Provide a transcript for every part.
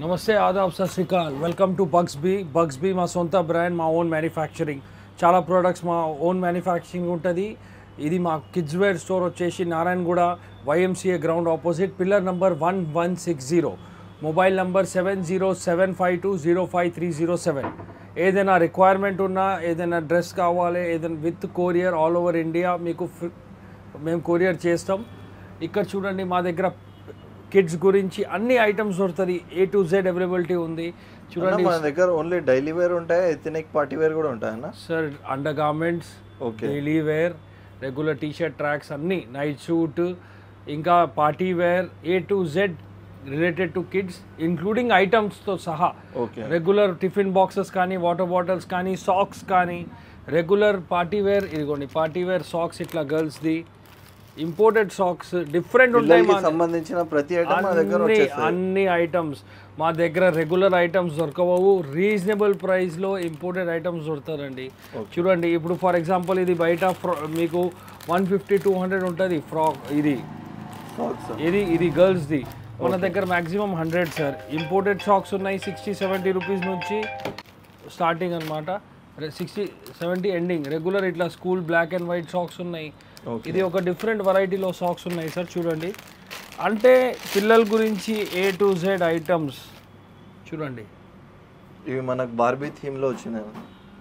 నమస్తే ఆదాబ్ సత్ శ్రీ అకాల్ వెల్కమ్ టు బగ్స్బీ మా సొంత బ్రాండ్ మా ఓన్ మ్యానుఫ్యాక్చరింగ్ చాలా ప్రోడక్ట్స్ మా ఓన్ మ్యానుఫ్యాక్చరింగ్ ఉంటుంది. ఇది మా కిడ్స్ వేర్ స్టోర్ వచ్చేసి Narayanaguda YMCA ground opposite pillar number 1160 mobile number 7075205307. ఏదైనా రిక్వైర్మెంట్ ఉన్నా ఏదైనా డ్రెస్ కావాలి ఏదైనా with courier all over India మీకు మేము కొరియర్ చేస్తాం. ఇక్కడ చూడండి మా దగ్గర కిడ్స్ గురించి అన్ని ఐటమ్స్ దొరుకుతుంది. A to Z అవైలబిలిటీ ఉంది. చూడండి మన దగ్గర ఓన్లీ డైలీ వేర్ ఉంటాయి, ఎథనిక్ పార్టీ వేర్ కూడా ఉంటాయన్నా sir. Under garments, daily wear, regular t shirt, tracks అన్నీ, నైట్ సూట్, ఇంకా party wear A to Z related to kids including ఐటమ్స్తో సహా. రెగ్యులర్ టిఫిన్ బాక్సెస్ కానీ, వాటర్ బాటిల్స్ కానీ, సాక్స్ కానీ, రెగ్యులర్ పార్టీ వేర్. ఇదిగోండి పార్టీ వేర్ సాక్స్ ఇట్లా గర్ల్స్ది, ఇంపోర్టెడ్ సాక్స్ డిఫరెంట్ ఉంటాయి. సంబంధించిన ప్రతి ఐటమ్ మా దగ్గర అన్ని ఐటమ్స్ మా దగ్గర రెగ్యులర్ ఐటమ్స్ దొరకవు. రీజనబుల్ ప్రైస్లో ఇంపోర్టెడ్ ఐటమ్స్ దొరుకుతారండి. చూడండి ఇప్పుడు ఫర్ ఎగ్జాంపుల్ ఇది బయట మీకు 150-200 ఉంటుంది ఫ్రాక్. ఇది గర్ల్స్ది మన దగ్గర మ్యాక్సిమం 100 సార్. ఇంపోర్టెడ్ సాక్స్ ఉన్నాయి 60-70 రూపీస్ నుంచి స్టార్టింగ్ అనమాట, 60-70 ఎండింగ్. రెగ్యులర్ ఇట్లా school black and white socks ఉన్నాయి. ఇది ఒక డిఫరెంట్ వెరైటీలో సాక్స్ ఉన్నాయి సార్. చూడండి అంటే పిల్లల గురించి A to Z ఐటమ్స్ చూడండి. ఇవి మనకు బార్బీ థీమ్లో వచ్చింది,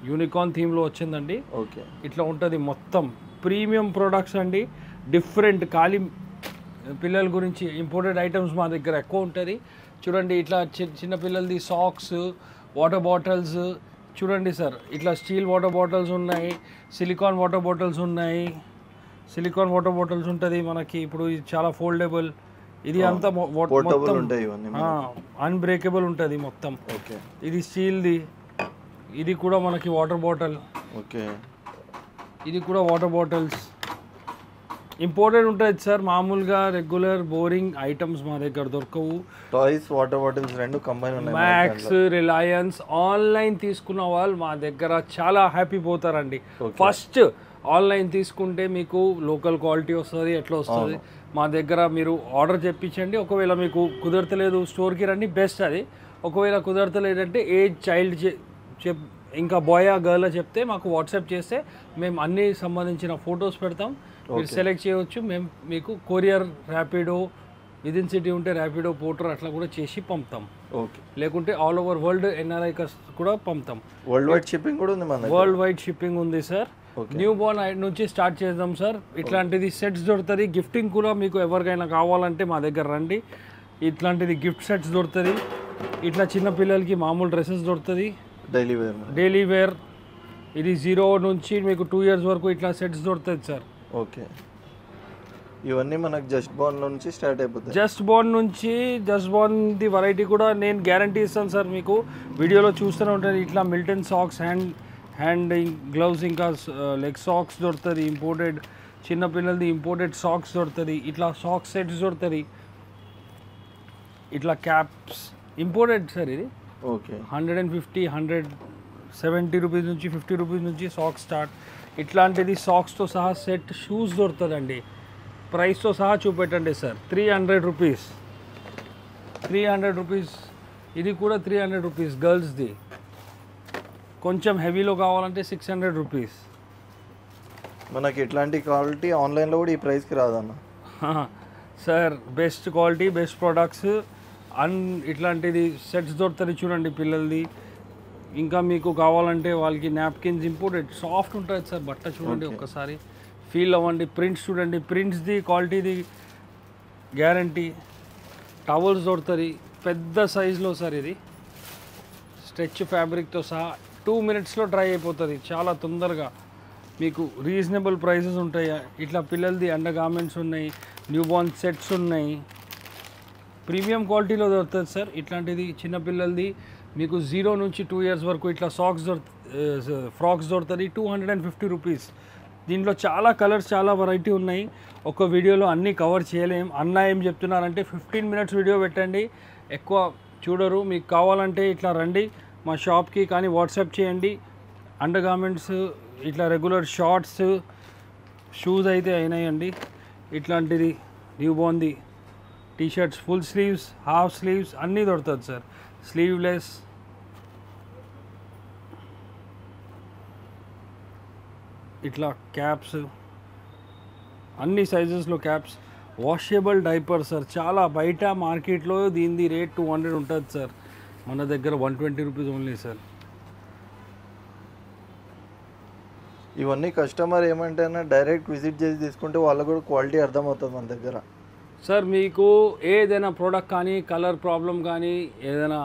యూనికార్న్ థీమ్లో వచ్చిందండి. ఓకే ఇట్లా ఉంటుంది మొత్తం ప్రీమియం ప్రొడక్ట్స్ అండి. డిఫరెంట్ ఖాళీ పిల్లల గురించి ఇంపోర్టెడ్ ఐటమ్స్ మా దగ్గర ఎక్కువ ఉంటుంది. చూడండి ఇట్లా చిన్న పిల్లలది సాక్స్, వాటర్ బాటిల్స్ చూడండి సార్. ఇట్లా స్టీల్ వాటర్ బాటిల్స్ ఉన్నాయి, సిలికాన్ వాటర్ బాటిల్స్ ఉన్నాయి. సిలికాన్ వాటర్ బాటిల్స్ ఉంటుంది మనకి ఇప్పుడు. ఇది చాలా ఫోల్డబుల్. ఇది అంతా అన్బ్రేకబుల్ ఉంటుంది మొత్తం. ఇది స్టీల్ది. ఇది కూడా మనకి వాటర్ బాటిల్. ఓకే ఇది కూడా వాటర్ బాటిల్స్ ఇంపోర్టెడ్ ఉంటుంది సార్. మామూలుగా రెగ్యులర్ బోరింగ్ ఐటమ్స్ మా దగ్గర దొరకవు. టాయ్స్, వాటర్ బాటిల్స్ రెండు కంబైన్ ఉన్నాయి. మ్యాక్స్, రిలయన్స్ ఆన్లైన్ తీసుకున్న వాళ్ళు మా దగ్గర చాలా హ్యాపీ పోతారండి. ఫస్ట్ ఆన్లైన్ తీసుకుంటే మీకు లోకల్ క్వాలిటీ వస్తుంది, ఎట్లా వస్తుంది. మా దగ్గర మీరు ఆర్డర్ చెప్పించండి. ఒకవేళ మీకు కుదరతలేదు స్టోర్కి రండి, బెస్ట్ అది. ఒకవేళ కుదరతలేదంటే ఏజ్ చైల్డ్ ఇంకా బాయ్ గర్ల్ చెప్తే మాకు వాట్సాప్ చేస్తే మేము అన్ని సంబంధించిన ఫొటోస్ పెడతాం. మీరు సెలెక్ట్ చేయవచ్చు. మేము మీకు కొరియర్, ర్యాపిడో, విదిన్ సిటీ ఉంటే ర్యాపిడో, పోర్టర్ అట్లా కూడా చేసి పంపుతాం. ఓకే లేకుంటే ఆల్ ఓవర్ వరల్డ్ NRI కూడా పంపుతాం. వరల్డ్ వైడ్ షిప్పింగ్ కూడా ఉంది మన దగ్గర. వరల్డ్ వైడ్ షిప్పింగ్ ఉంది సార్. న్యూ బోర్న్ నుంచి స్టార్ట్ చేద్దాం సార్. ఇట్లాంటిది సెట్స్ దొరుకుతుంది. గిఫ్టింగ్ కూడా మీకు ఎవరికైనా కావాలంటే మా దగ్గర రండి. ఇట్లాంటిది గిఫ్ట్ సెట్స్ దొరుకుతుంది. ఇట్లా చిన్న పిల్లలకి మామూలు డ్రెస్సెస్ దొరుకుతుంది, డైలీ వేర్. ఇది 0 నుంచి మీకు 2 years వరకు ఇట్లా సెట్స్ దొరుకుతుంది సార్. ఓకే ఇవన్నీ మనకు జస్ట్ బోర్న్ నుంచి స్టార్ట్ అయిపోతాయి. జస్ట్ బోర్న్ది వెరైటీ కూడా నేను గ్యారంటీ ఇస్తాను సార్. మీకు వీడియోలో చూస్తూనే ఉంటుంది. ఇట్లా మిల్టన్ సాక్స్, హ్యాండ్ గ్లౌస్, ఇంకా లెగ్ సాక్స్ దొరుకుతుంది ఇంపోర్టెడ్. చిన్నపిల్లలది ఇంపోర్టెడ్ సాక్స్ దొరుకుతుంది. ఇట్లా సాక్స్ సెట్స్ దొరుకుతుంది. ఇట్లా క్యాప్స్ ఇంపోర్టెడ్ సార్. ఇది ఓకే 150-170 రూపీస్ నుంచి 50 రూపీస్ నుంచి సాక్స్ స్టార్ట్. ఇట్లాంటిది సాక్స్తో సహా సెట్ షూస్ దొరుకుతుందండి. ప్రైస్తో సహా చూపెట్టండి సార్. 300 రూపీస్. ఇది కూడా 300 రూపీస్ గర్ల్స్ది. కొంచెం హెవీలో కావాలంటే 600 రూపీస్. మనకి ఇట్లాంటి క్వాలిటీ ఆన్లైన్లో కూడా ఈ ప్రైస్కి రాదన్న sir. Best quality, best products ఇట్లాంటిది సెట్స్ దొరుకుతుంది. చూడండి పిల్లలది. ఇంకా మీకు కావాలంటే వాళ్ళకి నాప్కిన్స్ ఇంపోర్టెడ్ సాఫ్ట్ ఉంటుంది సార్. బట్ట చూడండి ఒక్కసారి ఫీల్ అవ్వండి. ప్రింట్స్ చూడండి, ప్రింట్స్ది క్వాలిటీది గ్యారంటీ. టవల్స్ దొరుకుతుంది పెద్ద సైజులో సార్. ఇది స్ట్రెచ్ ఫ్యాబ్రిక్తో సహా 2 minutesలో డ్రై అయిపోతుంది చాలా తొందరగా. మీకు రీజనబుల్ ప్రైసెస్ ఉంటాయి. ఇట్లా పిల్లలది అండర్ గార్మెంట్స్ ఉన్నాయి, న్యూ బోర్న్ సెట్స్ ఉన్నాయి. ప్రీమియం క్వాలిటీలో దొరుకుతుంది సార్. ఇట్లాంటిది చిన్నపిల్లలది మీకు 0 నుంచి 2 years వరకు ఇట్లా ఫ్రాక్స్ దొరుకుతుంది 250 రూపీస్. దీంట్లో చాలా కలర్స్, చాలా వెరైటీ ఉన్నాయి. ఒక వీడియోలో అన్నీ కవర్ చేయలేం. అన్న ఏం చెప్తున్నారంటే 15 minutes వీడియో పెట్టండి, ఎక్కువ చూడరు. మీకు కావాలంటే ఇట్లా రండి మా షాప్కి, కానీ వాట్సాప్ చేయండి. అండర్ గార్మెంట్స్, ఇట్లా రెగ్యులర్ షార్ట్స్, షూస్ అయితే అయినాయండి. ఇట్లాంటిది న్యూ బోర్న్ది T shirts full sleeves, half sleeves అన్నీ దొరుకుతుంది సార్. స్లీవ్లెస్, ఇట్లా క్యాప్స్, అన్ని సైజెస్లో క్యాప్స్. వాషబుల్ డైపర్ సార్, చాలా బయట మార్కెట్లో దీని రేట్ 200 ఉంటుంది సార్, మన దగ్గర 120 రూపీస్ ఓన్లీ సార్. ఇవన్నీ కస్టమర్ ఏమంటే డైరెక్ట్ విజిట్ చేసి తీసుకుంటే వాళ్ళకు కూడా క్వాలిటీ అర్థమవుతుంది మన దగ్గర. సార్ మీకు ఏదైనా ప్రోడక్ట్ కానీ కలర్ ప్రాబ్లం కానీ ఏదైనా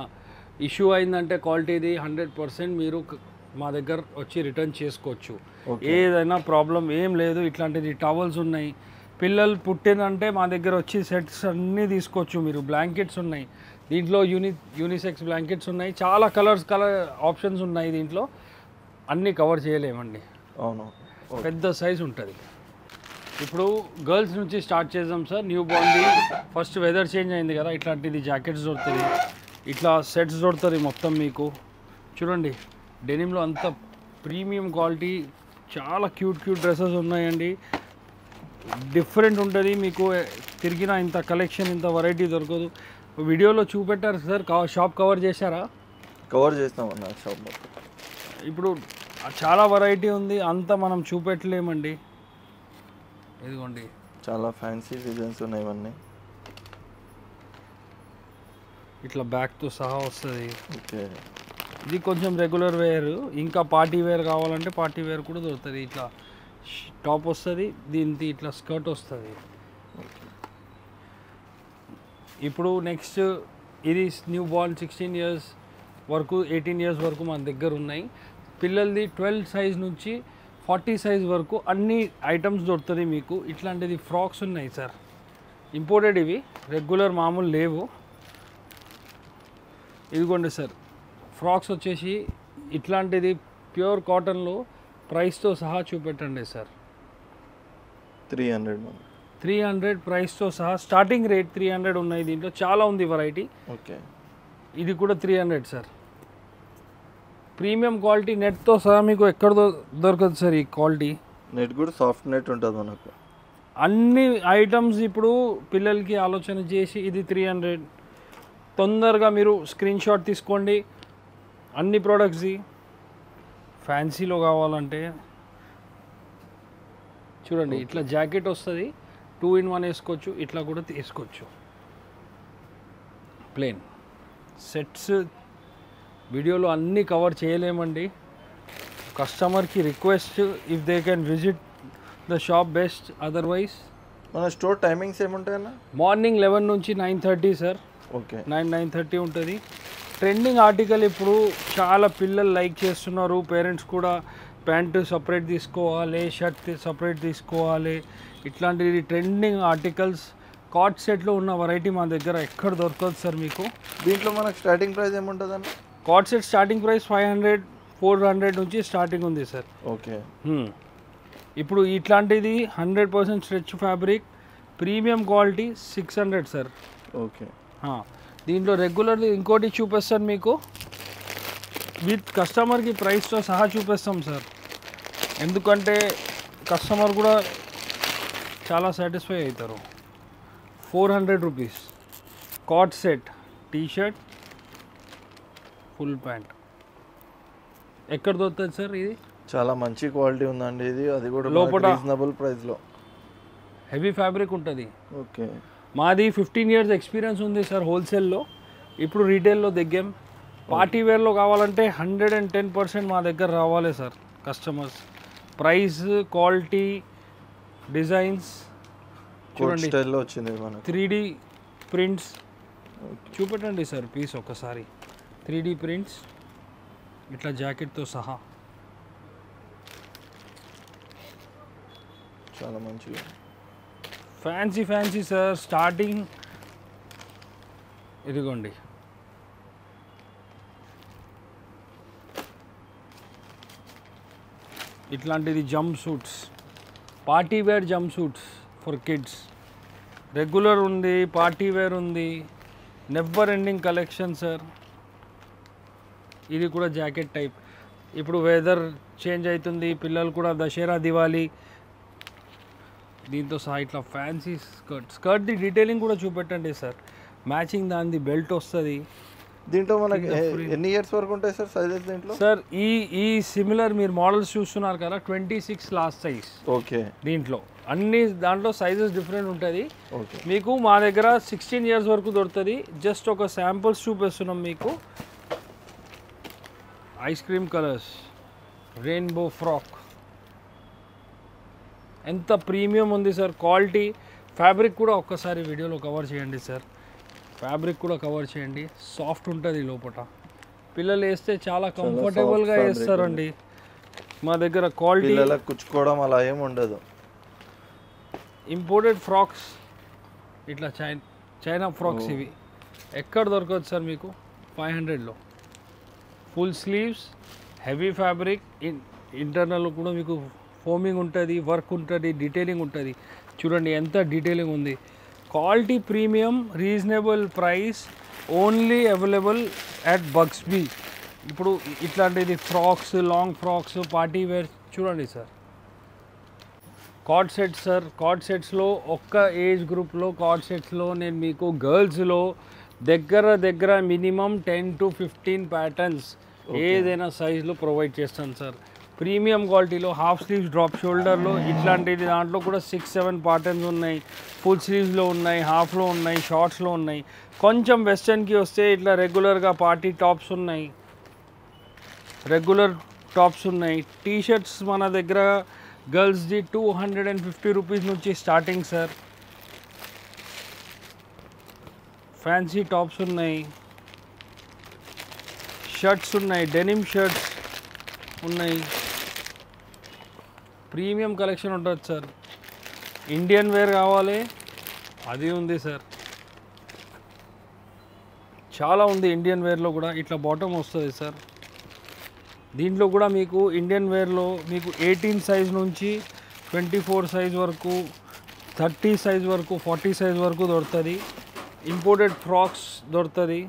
ఇష్యూ అయిందంటే క్వాలిటీది 100% మీరు మా దగ్గర వచ్చి రిటర్న్ చేసుకోవచ్చు. ఏదైనా ప్రాబ్లం ఏం లేదు. ఇట్లాంటిది టవల్స్ ఉన్నాయి, పిల్లలు పుట్టిందంటే మా దగ్గర వచ్చి సెట్స్ అన్నీ తీసుకోవచ్చు మీరు. బ్లాంకెట్స్ ఉన్నాయి దీంట్లో, యూనిసెక్స్ బ్లాంకెట్స్ ఉన్నాయి, చాలా కలర్ ఆప్షన్స్ ఉన్నాయి దీంట్లో, అన్నీ కవర్ చేయలేమండి. అవును, పెద్ద సైజ్ ఉంటుంది. ఇప్పుడు గర్ల్స్ నుంచి స్టార్ట్ చేద్దాం సార్. న్యూ బార్న్ది ఫస్ట్ వెదర్ చేంజ్ అయింది కదా, ఇట్లాంటిది జాకెట్స్ దొరుకుతుంది, ఇట్లా సెట్స్ దొరుకుతుంది మొత్తం మీకు. చూడండి డెనిమ్లో అంత ప్రీమియం క్వాలిటీ, చాలా క్యూట్ డ్రెస్సెస్ ఉన్నాయండి. డిఫరెంట్ ఉంటుంది మీకు, తిరిగిన ఇంత కలెక్షన్ ఇంత వెరైటీ దొరకదు. వీడియోలో చూపెట్టారు సార్, షాప్ కవర్ చేశారా? కవర్ చేస్తామన్నా షాప్ మొత్తం. ఇప్పుడు చాలా వెరైటీ ఉంది, అంతా మనం చూపెట్టలేమండి. ఇదిగోండి చాలా ఫ్యాన్సీ డిజైన్స్ ఉన్నాయి ఇవన్నీ. ఇట్లా బ్యాగ్తో సహా వస్తుంది. ఓకే, ఇది కొంచెం రెగ్యులర్ వేర్, ఇంకా పార్టీ వేర్ కావాలంటే పార్టీ వేర్ కూడా దొరుకుతుంది. ఇట్లా టాప్ వస్తుంది, దీనికి ఇట్లా స్కర్ట్ వస్తుంది. ఇప్పుడు నెక్స్ట్ ఇది న్యూ బార్న్ 16 ఇయర్స్ వరకు 18 ఇయర్స్ వరకు మన దగ్గర ఉన్నాయి. పిల్లలది 12 సైజ్ నుంచి 40 సైజ్ వరకు అన్ని ఐటమ్స్ దొరుకుతుంది మీకు. ఇట్లాంటిది ఫ్రాక్స్ ఉన్నాయి సార్, ఇంపోర్టెడ్, ఇవి రెగ్యులర్ మామూలు లేవు. ఇదిగోండి సార్ ఫ్రాక్స్ వచ్చేసి ఇట్లాంటిది ప్యూర్ కాటన్లో, ప్రైస్తో సహా చూపెట్టండి సార్. 300 ప్రైస్తో సహా, స్టార్టింగ్ రేట్ 300 ఉన్నాయి. దీంట్లో చాలా ఉంది వెరైటీ. ఓకే, ఇది కూడా 300 సార్. ప్రీమియం క్వాలిటీ, నెట్తో సహా మీకు ఎక్కడ దొరకదు సార్ ఈ క్వాలిటీ. నెట్ కూడా సాఫ్ట్ నెట్ ఉంటుంది మనకు. అన్ని ఐటమ్స్ ఇప్పుడు పిల్లలకి ఆలోచన చేసి ఇది 300. తొందరగా మీరు స్క్రీన్ షాట్ తీసుకోండి అన్ని ప్రోడక్ట్స్ది. ఫ్యాన్సీలో కావాలంటే చూడండి, ఇట్లా జాకెట్ వస్తుంది, 2-in-1 వేసుకోవచ్చు, ఇట్లా కూడా తీసుకోవచ్చు. ప్లేన్ సెట్స్ వీడియోలో అన్నీ కవర్ చేయలేమండి. కస్టమర్కి request, if they can visit the shop best. Otherwise మన స్టోర్ టైమింగ్స్ ఏముంటాయన్నా? మార్నింగ్ 11 నుంచి 9:30 సార్. ఓకే, 9:30 ఉంటుంది. ట్రెండింగ్ ఆర్టికల్ ఇప్పుడు చాలా పిల్లలు లైక్ చేస్తున్నారు. పేరెంట్స్ కూడా ప్యాంటు సపరేట్ తీసుకోవాలి, షర్ట్ సపరేట్ తీసుకోవాలి, ఇట్లాంటివి ట్రెండింగ్ ఆర్టికల్స్. కార్డ్ సెట్లో ఉన్న వెరైటీ మా దగ్గర ఎక్కడ దొరకదు సార్ మీకు. దీంట్లో మనకు స్టార్టింగ్ ప్రైస్ ఏముంటుందన్న? కార్డ్ సెట్ స్టార్టింగ్ ప్రైస్ 500-400 నుంచి స్టార్టింగ్ ఉంది సార్. ఓకే, ఇప్పుడు ఇట్లాంటిది 100% stretch fabric, premium quality 600 sir. Okay, దీంట్లో రెగ్యులర్ది ఇంకోటి చూపిస్తాను మీకు, విత్ కస్టమర్కి ప్రైస్తో సహా చూపిస్తాం సార్. ఎందుకంటే కస్టమర్ కూడా చాలా సాటిస్ఫై అవుతారు. 400 rupees card set, T shirt, full pant. ఎక్కడ దొరుకుతుంది సార్ ఇది? చాలా మంచి క్వాలిటీ ఉందండి ఇది, అది కూడా లోపల రీజనబుల్ ప్రైస్లో. హెవీ ఫ్యాబ్రిక్ ఉంటుంది. ఓకే, మాది 15 ఇయర్స్ ఎక్స్పీరియన్స్ ఉంది సార్ హోల్సేల్లో. ఇప్పుడు రీటైల్లో దిగాం. పార్టీ వేర్లో కావాలంటే 110% మా దగ్గర రావాలి sir customers. Price, quality, designs చూడండి. స్టైల్లో వచ్చింది మనకు. 3D ప్రింట్స్ చూపెట్టండి సార్ పీస్ ఒకసారి. 3D ప్రింట్స్ ఇట్లా జాకెట్తో సహా చాలా మంచిగా ఫ్యాన్సీ సార్. స్టార్టింగ్ ఇదిగోండి, ఇట్లాంటిది jump suits, party wear jump suits for kids. Regular ఉంది, పార్టీ వేర్ ఉంది, నెవర్ ఎండింగ్ కలెక్షన్ సార్. ఇది కూడా జాకెట్ టైప్. ఇప్పుడు వెదర్ చేంజ్ అవుతుంది, పిల్లలు కూడా దసరా దివాళీ దీంతో సహా ఇట్లా ఫ్యాన్సీ స్కర్ట్ది డీటెయిలింగ్ కూడా చూపెట్టండి సార్. మ్యాచింగ్ దానిది బెల్ట్ వస్తుంది. దీంట్లో మనకి ఎన్ని ఇయర్స్ వరకు ఉంటాయి సార్ సైజెస్ దీంట్లో? సార్ ఈ సిమిలర్ మీరు మోడల్స్ చూస్తున్నారు కదా 26 లాస్ట్ సైజ్. ఓకే. దీంట్లో దాంట్లో సైజెస్ డిఫరెంట్ ఉంటుంది. ఓకే. మీకు మా దగ్గర 16 ఇయర్స్ వరకు దొరుకుతుంది. జస్ట్ ఒక శాంపుల్స్ చూపిస్తున్నాం మీకు. Ice cream colours, rainbow frock, ఎంత ప్రీమియం ఉంది సార్. క్వాలిటీ ఫ్యాబ్రిక్ కూడా ఒక్కసారి వీడియోలో కవర్ చేయండి సార్. ఫ్యాబ్రిక్ కూడా కవర్ చేయండి. సాఫ్ట్ ఉంటుంది లోపల. పిల్లలు వేస్తే చాలా కంఫర్టబుల్గా వేస్తారండి. మా దగ్గర క్వాలిటీ పిల్లలకు కుచ్చుకోవడం అలా ఏమి ఉండదు. ఇంపోర్టెడ్ ఫ్రాక్స్ ఇట్లా చైనా ఫ్రాక్స్ ఇవి ఎక్కడ దొరకదు సార్ మీకు. 500లో full sleeves, heavy fabric, internal కూడా మీకు ఫోమింగ్ ఉంటుంది, వర్క్ ఉంటుంది, డీటెయిలింగ్ ఉంటుంది. చూడండి ఎంత డీటెయిలింగ్ ఉంది. Quality premium, reasonable price, only available at Bugsbee. ఇప్పుడు ఇట్లాంటిది frocks, long frocks, party wear చూడండి sir. Card sets sir. Card సెట్స్లో ఒక్క ఏజ్ గ్రూప్లో కార్డ్ సెట్స్లో నేను మీకు గర్ల్స్లో దగ్గర మినిమం 10 to 15 ప్యాటర్న్స్ ఏదైనా సైజులో ప్రొవైడ్ చేస్తాను సార్. ప్రీమియం క్వాలిటీలో హాఫ్ స్లీవ్స్, డ్రాప్ షోల్డర్లో ఇట్లాంటిది దాంట్లో కూడా 6-7 ప్యాటర్న్స్ ఉన్నాయి. ఫుల్ స్లీవ్స్లో ఉన్నాయి, హాఫ్లో ఉన్నాయి, షార్ట్స్లో ఉన్నాయి. కొంచెం వెస్టర్న్కి వస్తే ఇట్లా రెగ్యులర్గా పార్టీ టాప్స్ ఉన్నాయి, రెగ్యులర్ టాప్స్ ఉన్నాయి. టీ షర్ట్స్ మన దగ్గర గర్ల్స్ది 250 రూపీస్ నుంచి స్టార్టింగ్ సార్. ఫ్యాన్సీ టాప్స్ ఉన్నాయి, షర్ట్స్ ఉన్నాయి, డెనిమ్ షర్ట్స్ ఉన్నాయి. ప్రీమియం కలెక్షన్ ఉంటుంది సార్. ఇండియన్ వేర్ కావాలి అది ఉంది సార్. చాలా ఉంది ఇండియన్ వేర్లో కూడా. ఇట్లా బాటమ్ వస్తుంది సార్. దీంట్లో కూడా మీకు ఇండియన్ వేర్లో మీకు 18 సైజ్ నుంచి 24 సైజ్ వరకు, 30 సైజ్ వరకు, 40 సైజ్ వరకు దొరుకుతుంది. ఇంపోర్టెడ్ ఫ్రాక్స్ దొరుకుతుంది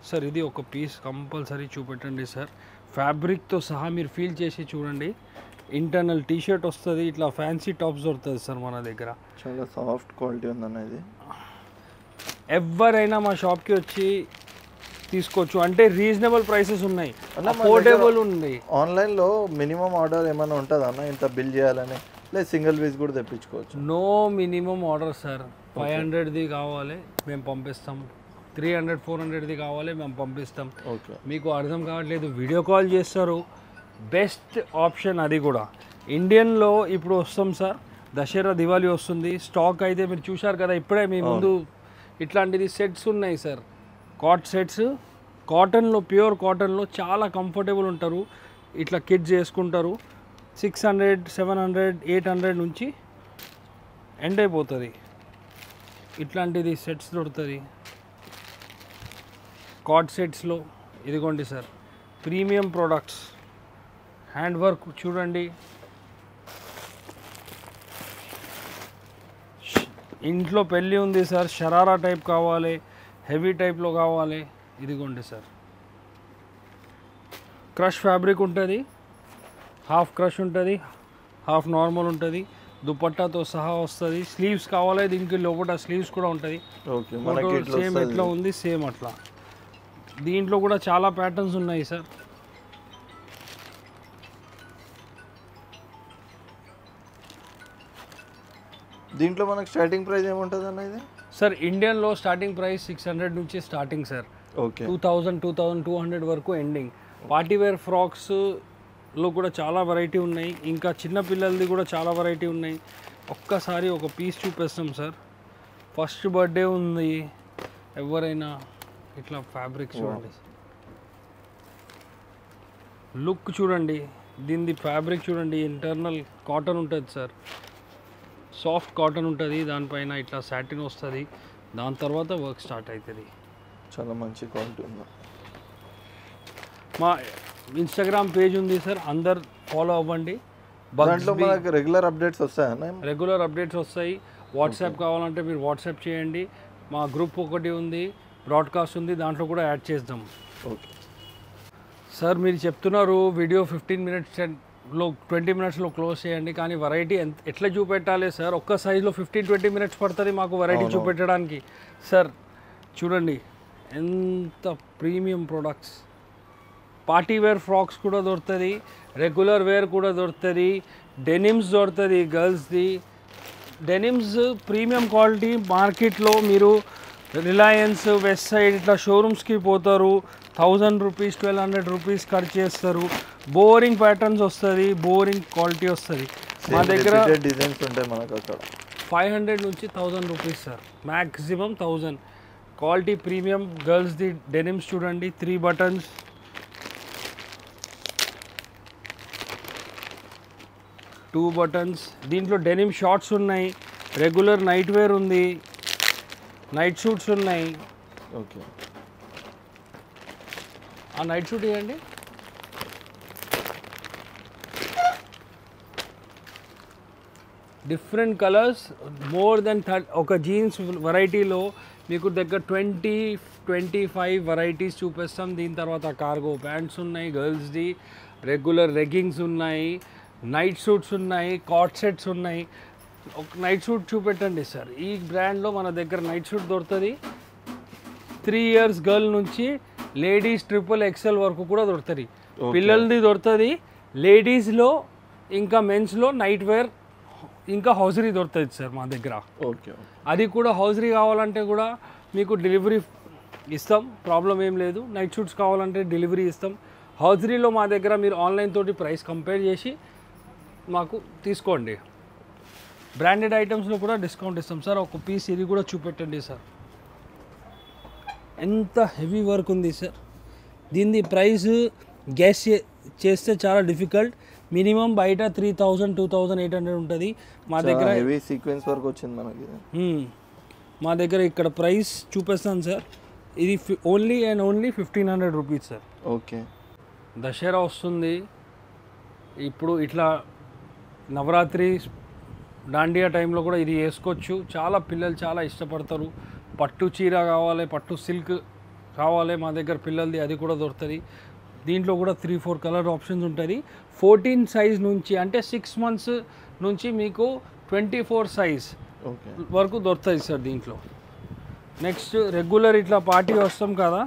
సార్. ఇది ఒక పీస్ కంపల్సరీ చూపెట్టండి సార్. ఫ్యాబ్రిక్తో సహా మీరు ఫీల్ చేసి చూడండి. ఇంటర్నల్ టీ షర్ట్ వస్తుంది. ఇట్లా ఫ్యాన్సీ టాప్స్ దొరుకుతుంది సార్ మన దగ్గర. చాలా సాఫ్ట్ క్వాలిటీ ఉందన్న ఇది. ఎవరైనా మా షాప్కి వచ్చి తీసుకోవచ్చు. అంటే రీజనబుల్ ప్రైసెస్ ఉన్నాయి, అఫోర్డబుల్ ఉంది. ఆన్లైన్లో మినిమం ఆర్డర్ ఏమైనా ఉంటుందా అన్న? ఇంత బిల్ చేయాలని, లేదా సింగిల్ పీస్ కూడా తెప్పించుకోవచ్చు? No minimum order sir. 500ది కావాలి మేము పంపిస్తాం, 300, 400ది కావాలి మేము పంపిస్తాం. ఓకే. మీకు అర్థం కావట్లేదు, వీడియో కాల్ చేస్తారు. బెస్ట్ ఆప్షన్ అది కూడా. ఇండియన్లో ఇప్పుడు వస్తాం సార్. దసరా, దివాళీ వస్తుంది. స్టాక్ అయితే మీరు చూశారు కదా ఇప్పుడే మీ ముందు. ఇట్లాంటిది సెట్స్ ఉన్నాయి సార్. కాట్ సెట్స్, కాటన్లో, ప్యూర్ కాటన్లో చాలా కంఫర్టబుల్ ఉంటారు. ఇట్లా కిడ్స్ చేసుకుంటారు. 600, 700, 800 నుంచి ఎండ్ అయిపోతుంది. ఇట్లాంటిది సెట్స్ దొరుకుతుంది కాట్ సెట్స్లో. ఇదిగోండి sir, premium products. Hand work చూడండి. ఇంట్లో పెళ్ళి ఉంది సార్, షరారా టైప్ కావాలి, హెవీ టైప్లో కావాలి, ఇదిగోండి సార్. క్రష్ ఫ్యాబ్రిక్ ఉంటుంది, హాఫ్ క్రష్ ఉంటుంది, హాఫ్ నార్మల్ ఉంటుంది. దుపట్టాతో సహా వస్తుంది. స్లీవ్స్ కావాలి, దీనికి లోపల స్లీవ్స్ కూడా ఉంటుంది. సేమ్ ఎట్లా ఉంది సేమ్ అట్లా. దీంట్లో కూడా చాలా ప్యాటర్న్స్ ఉన్నాయి సార్. దీంట్లో మనకు స్టార్టింగ్ ప్రైస్ ఏముంటుంది అన్న ఇది? సార్ ఇండియన్లో స్టార్టింగ్ ప్రైస్ 600 నుంచి స్టార్టింగ్ సార్. ఓకే. 2000, 2200 వరకు ఎండింగ్. పార్టీ వేర్ ఫ్రాక్స్లో కూడా చాలా వెరైటీ ఉన్నాయి. ఇంకా చిన్న పిల్లలది కూడా చాలా వెరైటీ ఉన్నాయి. ఒక్కసారి ఒక పీస్ చూపిస్తాం సార్. ఫస్ట్ బర్త్డే ఉంది ఎవరైనా, ఇట్లా ఫ్యాబ్రిక్ చూడండి, లుక్ చూడండి, దీనిది ఫ్యాబ్రిక్ చూడండి. ఇంటర్నల్ కాటన్ ఉంటుంది సార్, సాఫ్ట్ కాటన్ ఉంటుంది. దానిపైన ఇట్లా సాటిన్ వస్తుంది. దాని తర్వాత వర్క్ స్టార్ట్ అవుతుంది. చాలా మంచి క్వాలిటీ ఉంది. మా ఇన్స్టాగ్రామ్ పేజ్ ఉంది సార్, అందరు ఫాలో అవ్వండి. దాంట్లో మనకు రెగ్యులర్ అప్డేట్స్ వస్తాయన్న? రెగ్యులర్ అప్డేట్స్ వస్తాయి. వాట్సాప్ కావాలంటే మీరు వాట్సాప్ చేయండి. మా గ్రూప్ ఒకటి ఉంది, బ్రాడ్కాస్ట్ ఉంది, దాంట్లో కూడా యాడ్ చేద్దాం. ఓకే సార్ మీరు చెప్తున్నారు వీడియో 15 minutes లో 20 మినిట్స్లో క్లోజ్ చేయండి. కానీ వెరైటీ ఎట్లా చూపెట్టాలి సార్? ఒక్క సైజులో 15-20 మినిట్స్ పడుతుంది మాకు వెరైటీ చూపెట్టడానికి. సార్ చూడండి ఎంత premium products. Party wear frocks కూడా దొరుకుతుంది, రెగ్యులర్ వేర్ కూడా దొరుకుతుంది, డెనిమ్స్ దొరుకుతుంది గర్ల్స్ది. Denims premium quality. మార్కెట్లో మీరు రిలయన్స్, వెస్ట్ సైడ్ ఇట్లా షోరూమ్స్కి పోతారు, 1000 రూపీస్ 1200 రూపీస్ ఖర్చు చేస్తారు. బోరింగ్ ప్యాటర్న్స్ వస్తుంది, బోరింగ్ క్వాలిటీ వస్తుంది. మా దగ్గర డిజైన్స్ ఉంటాయి మనకు అక్కడ 500 నుంచి 1000 rupees sir, maximum 1000. Quality premium. గర్ల్స్ది డెనిమ్స్ చూడండి, 3 బటన్స్, టూ బటన్స్. దీంట్లో డెనిమ్ షార్ట్స్ ఉన్నాయి, రెగ్యులర్ నైట్ వేర్ ఉంది, నైట్ షూట్స్ ఉన్నాయి. ఓకే, ఆ నైట్ షూట్ ఇవ్వండి. డిఫరెంట్ కలర్స్, మోర్ దెన్ ఒక జీన్స్ వెరైటీలో మీకు దగ్గర 20-25 వెరైటీస్ చూపిస్తాం. దీని తర్వాత కార్గో ప్యాంట్స్ ఉన్నాయి గర్ల్స్ది, రెగ్యులర్ లెగ్గింగ్స్ ఉన్నాయి, నైట్ సూట్స్ ఉన్నాయి, కాట్ సెట్స్ ఉన్నాయి. ఒక నైట్ సూట్ చూపెట్టండి సార్. ఈ బ్రాండ్లో మన దగ్గర నైట్ సూట్ దొరుకుతుంది. 3 ఇయర్స్ గర్ల్ నుంచి లేడీస్ XXL వరకు కూడా దొరుకుతుంది. పిల్లలది దొరుకుతుంది, లేడీస్లో ఇంకా మెన్స్లో నైట్ వేర్ ఇంకా హౌజరీ దొరుకుతుంది సార్ మా దగ్గర. ఓకే, అది కూడా హౌజరీ కావాలంటే కూడా మీకు డెలివరీ ఇస్తాం, ప్రాబ్లం ఏం లేదు. నైట్ షూట్స్ కావాలంటే డెలివరీ ఇస్తాం. హౌజరీలో మా దగ్గర మీరు ఆన్లైన్ తోటి ప్రైస్ కంపేర్ చేసి మాకు తీసుకోండి. బ్రాండెడ్ ఐటమ్స్లో కూడా డిస్కౌంట్ ఇస్తాం సార్. ఒక పీస్ ఇది కూడా చూపెట్టండి సార్. ఎంత హెవీ వర్క్ ఉంది సార్. దీని ప్రైస్ గెస్ చేస్తే చాలా డిఫికల్ట్. మినిమం బయట 3000-2800 ఉంటుంది. మా దగ్గర హెవీ సీక్వెన్స్ వర్క్ వచ్చింది మనకి. మా దగ్గర ఇక్కడ ప్రైస్ చూపిస్తాను సార్. ఇది only 1500 rupees sir. Okay, Dasara వస్తుంది ఇప్పుడు. ఇట్లా నవరాత్రి దాండియా టైంలో కూడా ఇది వేసుకోవచ్చు. చాలా పిల్లలు చాలా ఇష్టపడతారు. పట్టు చీర కావాలి, పట్టు సిల్క్ కావాలి, మా దగ్గర పిల్లలది అది కూడా దొరుకుతుంది. దీంట్లో కూడా 3-4 కలర్ ఆప్షన్స్ ఉంటుంది. 14 సైజ్ నుంచి అంటే 6 months నుంచి మీకు 24 సైజ్ వరకు దొరుకుతుంది సార్ దీంట్లో. నెక్స్ట్ రెగ్యులర్ ఇట్లా పార్టీ వస్తాం కదా,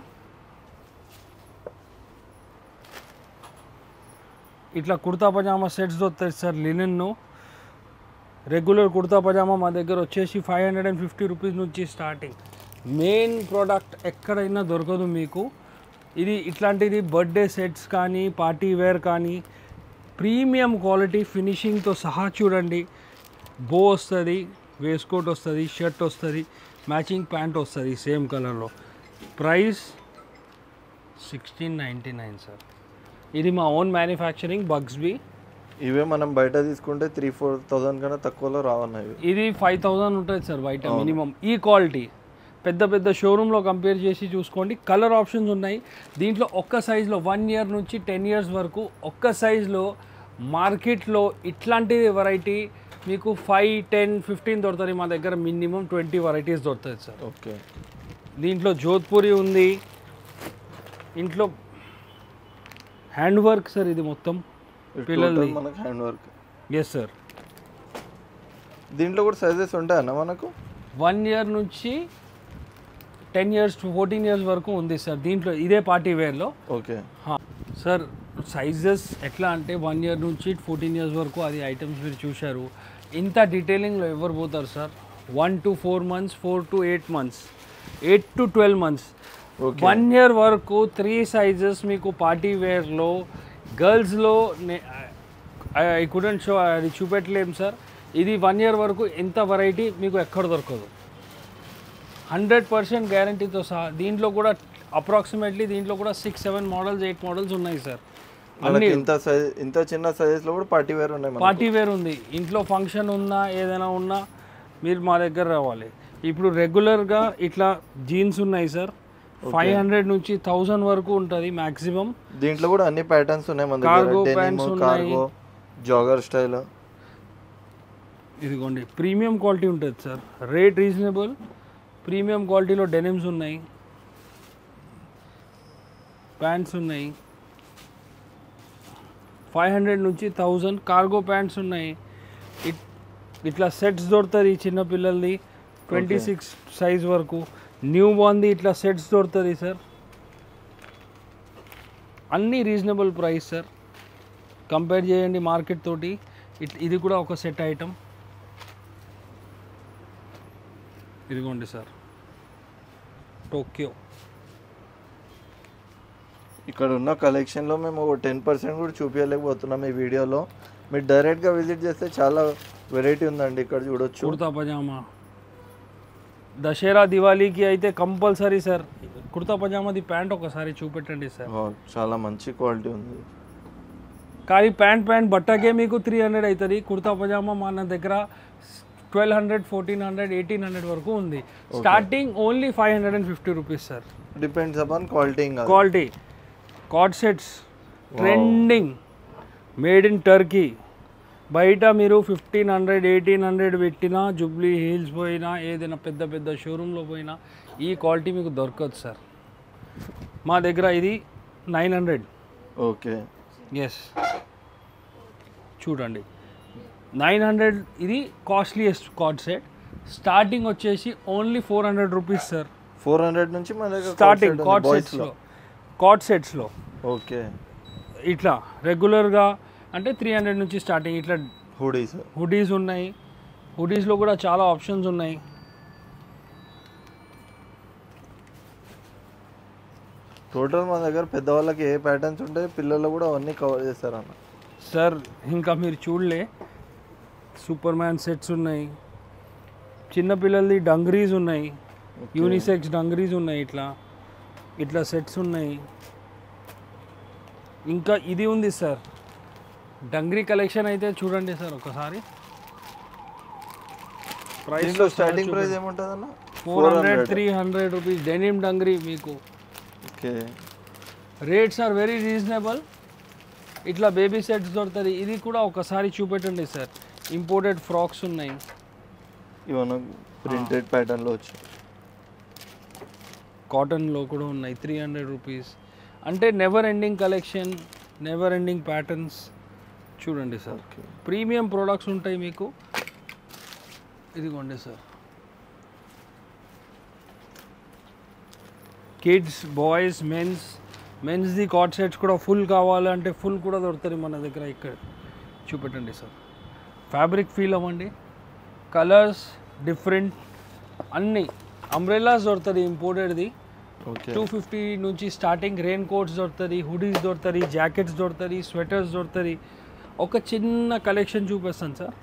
ఇట్లా కుర్తా పజామా సెట్స్ దొరుకుతాయి సార్. లినెన్ను రెగ్యులర్ కుర్తా పజామా మా దగ్గర వచ్చేసి 550 రూపీస్ నుంచి స్టార్టింగ్. మెయిన్ ప్రోడక్ట్ ఎక్కడైనా దొరకదు మీకు. ఇది ఇట్లాంటిది బర్త్డే సెట్స్ కానీ పార్టీ వేర్ కానీ ప్రీమియం క్వాలిటీ ఫినిషింగ్తో సహా చూడండి. బో వస్తుంది, వేస్కోట్ వస్తుంది, షర్ట్ వస్తుంది, మ్యాచింగ్ ప్యాంట్ వస్తుంది సేమ్ కలర్లో. Price 1699 sir. ఇది మా ఓన్ మ్యానుఫ్యాక్చరింగ్ బగ్స్బీ. ఇవే మనం బయట తీసుకుంటే 3-4,000 కన్నా తక్కువలో రావన్నాయి. ఇది 5000 ఉంటుంది సార్ బయట మినిమం. ఈ క్వాలిటీ పెద్ద పెద్ద షోరూంలో కంపేర్ చేసి చూసుకోండి. కలర్ ఆప్షన్స్ ఉన్నాయి దీంట్లో. ఒక్క సైజులో 1 year నుంచి 10 years వరకు ఒక్క సైజులో మార్కెట్లో ఇట్లాంటి వెరైటీ మీకు 5, 10, 15 దొరుకుతుంది. మా దగ్గర మినిమం 20 వెరైటీస్ దొరుకుతుంది సార్. ఓకే, దీంట్లో జోధ్పూరి ఉంది. ఇంట్లో హ్యాండ్ వర్క్ సార్ ఇది మొత్తం పిల్లలది మనకు హ్యాండ్ వర్క్. Yes sir. దీంట్లో కూడా సైజెస్ ఉంటాయన్న మనకు 1 year నుంచి 10 years to 14 years వరకు ఉంది సార్ దీంట్లో. ఇదే పార్టీ వేర్లో. ఓకే సార్ సైజెస్ ఎట్లా అంటే 1 year నుంచి 14 years వరకు అది ఐటమ్స్ మీరు చూశారు. ఇంత డీటెయిలింగ్లో ఎవరు పోతారు sir? 1 to 4 months, 4 to 8 months, 8 to 12 months, 1 year వరకు 3 sizes మీకు పార్టీ వేర్లో. గర్ల్స్లో ఐ కుడెంట్ షో, అది చూపెట్టలేము సార్. ఇది 1 year వరకు ఎంత వెరైటీ మీకు ఎక్కడ దొరకదు. 100% గ్యారంటీతో సహా. దీంట్లో కూడా అప్రాక్సిమేట్లీ దీంట్లో కూడా 6-7 మోడల్స్ 8 మోడల్స్ ఉన్నాయి సార్. అన్ని ఇంత చిన్న సైజెస్లో కూడా పార్టీ వేర్ ఉన్నాయి. పార్టీ వేర్ ఉంది. ఇంట్లో ఫంక్షన్ ఉన్నా ఏదైనా ఉన్నా మీరు మా దగ్గర రావాలి. ఇప్పుడు రెగ్యులర్గా ఇట్లా జీన్స్ ఉన్నాయి సార్. 500 నుంచి 1000 వరకు ఉంటుంది మ్యాక్సిమం. దీంట్లో కూడా అన్ని ప్యాటర్న్స్ ఉన్నాయి మన దగ్గర. కార్గో ప్యాంట్స్ ఉన్నాయి, జాగర్ స్టైల్. ఇదిగోండి ప్రీమియం క్వాలిటీ ఉంటుంది సార్. రేట్ రీజనబుల్, ప్రీమియం క్వాలిటీలో డెనిమ్స్ ఉన్నాయి, ప్యాంట్స్ ఉన్నాయి, 500 నుంచి 1000 కార్గో ప్యాంట్స్ ఉన్నాయి. ఇట్లా సెట్స్ దొరుకుతుంది చిన్నపిల్లలది 26 సైజ్ వరకు. న్యూ బార్న్ది ఇట్లా సెట్స్ దొరుకుతుంది సార్. అన్నీ రీజనబుల్ ప్రైస్ సార్. కంపేర్ చేయండి మార్కెట్ తోటి. ఇది కూడా ఒక సెట్ ఐటమ్. ఇదిగోండి సార్, టోక్యో. ఇక్కడ ఉన్న కలెక్షన్లో మేము 10% కూడా చూపించలేకపోతున్నాం ఈ వీడియోలో. మీరు డైరెక్ట్గా విజిట్ చేస్తే చాలా వెరైటీ ఉందండి. ఇక్కడ చూడొచ్చు కుర్తా పజామా. దసరా దివాళీకి అయితే కంపల్సరీ సార్ కుర్తా పజామాది ప్యాంట్ ఒకసారి చూపెట్టండి సార్. చాలా మంచి క్వాలిటీ ఉంది. కానీ ప్యాంట్ బట్టకే మీకు 300 అవుతుంది. కుర్తా పజామా మన దగ్గర 1200, 1400, 1800 వరకు ఉంది. Starting only 550 rupees sir. Depends upon quality. Quality card sets trending, made in Turkey. బయట మీరు 1500, 1800 పెట్టినా, జూబ్లీ హిల్స్ పోయినా, ఏదైనా పెద్ద పెద్ద షోరూంలో పోయినా ఈ క్వాలిటీ మీకు దొరకదు సార్. మా దగ్గర ఇది 900. ఓకే, ఎస్ చూడండి 900. ఇది కాస్ట్లీయెస్ట్ కార్డ్ సెట్. స్టార్టింగ్ వచ్చేసి ఓన్లీ 400 రూపీస్ సార్. 400 నుంచి మన దగ్గర స్టార్టింగ్ కార్డ్ సెట్స్లో. ఓకే, ఇట్లా రెగ్యులర్గా అంటే 300 నుంచి స్టార్టింగ్. ఇట్లా హుడీస్ ఉన్నాయి. హుడీస్లో కూడా చాలా ఆప్షన్స్ ఉన్నాయి. టోటల్ మన దగ్గర పెద్దవాళ్ళకి ఏ ప్యాటర్న్స్ ఉంటాయి, పిల్లలు కూడా అవన్నీ కవర్ చేస్తారన్న. సార్ ఇంకా మీరు చూడలే, సూపర్ మ్యాన్ సెట్స్ ఉన్నాయి. చిన్నపిల్లలది డంగ్రీస్ ఉన్నాయి, యూనిసెక్స్ డంగ్రీస్ ఉన్నాయి. ఇట్లా సెట్స్ ఉన్నాయి. ఇంకా ఇది ఉంది సార్, డంగ్రీ కలెక్షన్ అయితే చూడండి సార్ ఒకసారి. ప్రైస్ స్టార్టింగ్ ప్రైస్ ఏముంటుంది అన్న? 400, 300 రూపీస్ డెనిమ్ డంగ్రీ మీకు. Okay, rates are very reasonable. ఇట్లా బేబీ సెట్స్ దొరుకుతుంది. ఇది కూడా ఒకసారి చూపెట్టండి సార్. ఇంపోర్టెడ్ ఫ్రాక్స్ ఉన్నాయి. ఇవన్న ప్రింటెడ్ ప్యాటర్న్లో వచ్చి కాటన్లో కూడా ఉన్నాయి. 300 రూపీస్. అంటే never ending collection, never ending patterns. చూడండి సార్, ప్రీమియం ప్రోడక్ట్స్ ఉంటాయి మీకు. ఇదిగోండి సార్, కిడ్స్, బాయ్స్, మెన్స్ది కార్డ్ సెట్స్ కూడా ఫుల్ కావాలంటే ఫుల్ కూడా దొరుకుతుంది మన దగ్గర. ఇక్కడ చూపెట్టండి సార్. ఫ్యాబ్రిక్ ఫీల్ అవ్వండి. కలర్స్ డిఫరెంట్ అన్నీ. అంబ్రెల్లాస్ దొరుకుతుంది ఇంపోర్టెడ్ది. 250 నుంచి స్టార్టింగ్. రెయిన్ కోట్స్ దొరుకుతుంది, హుడీస్ దొరుకుతుంది, జాకెట్స్ దొరుకుతుంది, స్వెటర్స్ దొరుకుతుంది. ఒక చిన్న కలెక్షన్ చూపిస్తాను సార్.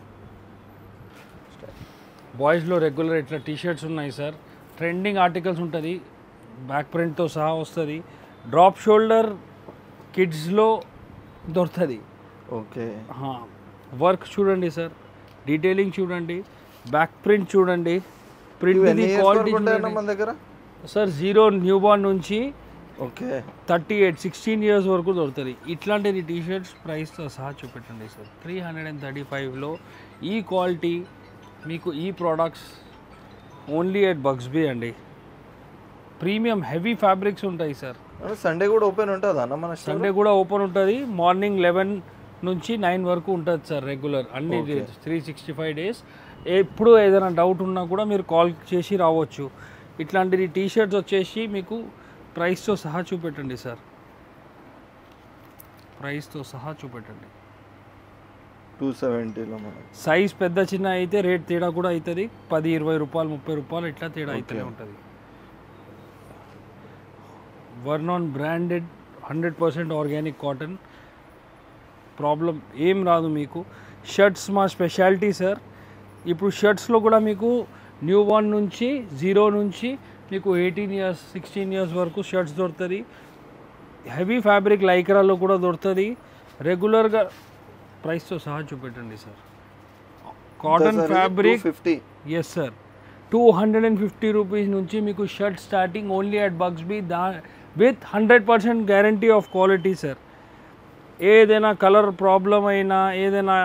బాయ్స్లో రెగ్యులర్ ఇట్లా టీషర్ట్స్ ఉన్నాయి సార్. ట్రెండింగ్ ఆర్టికల్స్ ఉంటుంది, బ్యాక్ ప్రింట్తో సహా వస్తుంది. డ్రాప్ షోల్డర్ కిడ్స్లో దొరుకుతుంది. ఓకే, వర్క్ చూడండి సార్, డీటెయిలింగ్ చూడండి, బ్యాక్ ప్రింట్ చూడండి, ప్రింట్ క్వాలిటీ చూడండి మన దగ్గర సార్. 0 న్యూ బార్న్ నుంచి ఓకే 38, 16 ఇయర్స్ వరకు దొరుకుతుంది. ఇట్లాంటిది టీషర్ట్స్ ప్రైస్తో సహా చూపెట్టండి సార్. 335లో ఈ క్వాలిటీ మీకు. ఈ ప్రోడక్ట్స్ ఓన్లీ ఎట్ బక్స్బీ అండి. ప్రీమియం హెవీ ఫ్యాబ్రిక్స్ ఉంటాయి సార్. సండే కూడా ఓపెన్ ఉంటుంది అన్న మన? సండే కూడా ఓపెన్ ఉంటుంది. మార్నింగ్ 11 నుంచి 9 వరకు ఉంటుంది సార్ రెగ్యులర్. అన్ని 365 డేస్. ఎప్పుడు ఏదైనా డౌట్ ఉన్నా కూడా మీరు కాల్ చేసి రావచ్చు. ఇట్లాంటిది టీషర్ట్స్ వచ్చేసి మీకు ప్రైస్తో సహా చూపెట్టండి సార్. ప్రైస్తో సహా చూపెట్టండి. 270లో మన సైజ్ పెద్ద చిన్న అయితే రేట్ తేడా కూడా అవుతుంది. 10, 20 రూపాయలు, 30 రూపాయలు ఇట్లా తేడా అవుతూనే ఉంటుంది. వర్నాన్ బ్రాండెడ్ 100% ఆర్గానిక్ కాటన్. ప్రాబ్లం ఏం రాదు మీకు. షర్ట్స్ మా స్పెషాలిటీ సార్. ఇప్పుడు షర్ట్స్లో కూడా మీకు న్యూ బార్న్ నుంచి 0 నుంచి మీకు 18 ఇయర్స్, 16 ఇయర్స్ వరకు షర్ట్స్ దొరుకుతుంది. హెవీ ఫ్యాబ్రిక్ లైక్రాలో కూడా దొరుకుతుంది. రెగ్యులర్గా ప్రైస్తో సహా చూపెట్టండి sir. Cotton fabric 250. Yes sir. 250 rupees నుంచి మీకు shirt starting only at Bugsbee. With 100% guarantee of quality sir. ఏదైనా కలర్ ప్రాబ్లం అయినా, ఏదైనా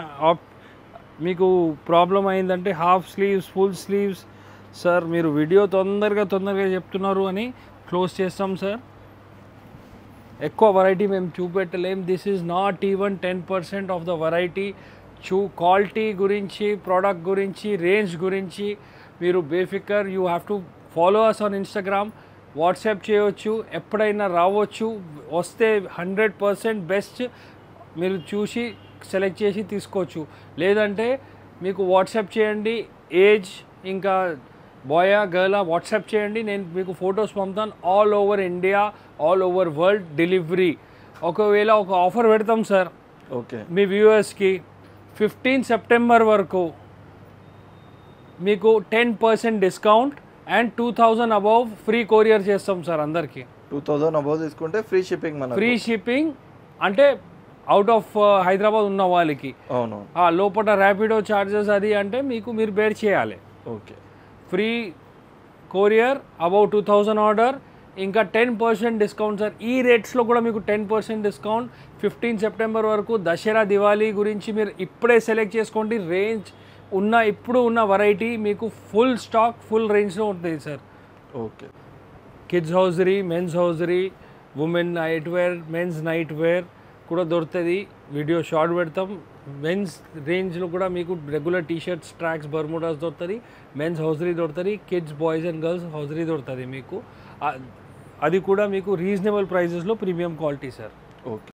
మీకు ప్రాబ్లం అయిందంటే half sleeves, full sleeves sir, మీరు వీడియో తొందరగా చెప్తున్నారు అని క్లోజ్ చేస్తాం సార్. ఎక్కువ వెరైటీ మేము చూపెట్టలేం. This is not even 10% of the variety. Quality గురించి, ప్రోడక్ట్ గురించి, రేంజ్ గురించి మీరు బేఫికర్. You have to follow us on Instagram. WhatsApp చేయవచ్చు, ఎప్పుడైనా రావచ్చు. వస్తే 100% బెస్ట్ మీరు చూసి సెలెక్ట్ చేసి తీసుకోవచ్చు. లేదంటే మీకు వాట్సాప్ చేయండి, ఏజ్ ఇంకా బాయా గర్లా వాట్సాప్ చేయండి, నేను మీకు ఫొటోస్ పంపుతాను. All over India, all over world delivery. ఒకవేళ ఒక ఆఫర్ పెడతాం సార్ ఓకే మీ వ్యూవర్స్కి. 15 సెప్టెంబర్ వరకు మీకు 10% discount and 2000 above free courier చేస్తాం సార్ అందరికీ. 2000 అబౌవ్ తీసుకుంటే ఫ్రీ షిప్పింగ్ మన ఫ్రీ షిప్పింగ్ అంటే అవుట్ ఆఫ్ హైదరాబాద్ ఉన్న వాళ్ళకి. అవును లోపల ర్యాపిడో ఛార్జెస్ అది అంటే మీరు బేర్ చేయాలి. Okay free courier above 2000 order, ఇంకా 10% డిస్కౌంట్ సార్. ఈ రేట్స్లో కూడా మీకు 10% డిస్కౌంట్ 15 సెప్టెంబర్ వరకు. దసరా దివాళీ గురించి మీరు ఇప్పుడే సెలెక్ట్ చేసుకోండి. రేంజ్ ఇప్పుడు ఉన్న వెరైటీ మీకు ఫుల్ స్టాక్, ఫుల్ రేంజ్లో ఉంటుంది sir. Okay kids hosiery, men's hosiery, women night wear, men's night wear కూడా దొరుకుతుంది. వీడియో షార్ట్ పెడతాం. మెన్స్ రేంజ్లో కూడా మీకు రెగ్యులర్ టీషర్ట్స్, ట్రాక్స్, బర్ముడాస్ దొరుకుతుంది. మెన్స్ హౌజరీ దొరుకుతుంది. Kids, boys and girls hosiery దొరుకుతుంది మీకు. అది కూడా మీకు రీజనబుల్ ప్రైజెస్లో ప్రీమియం క్వాలిటీ సార్. ఓకే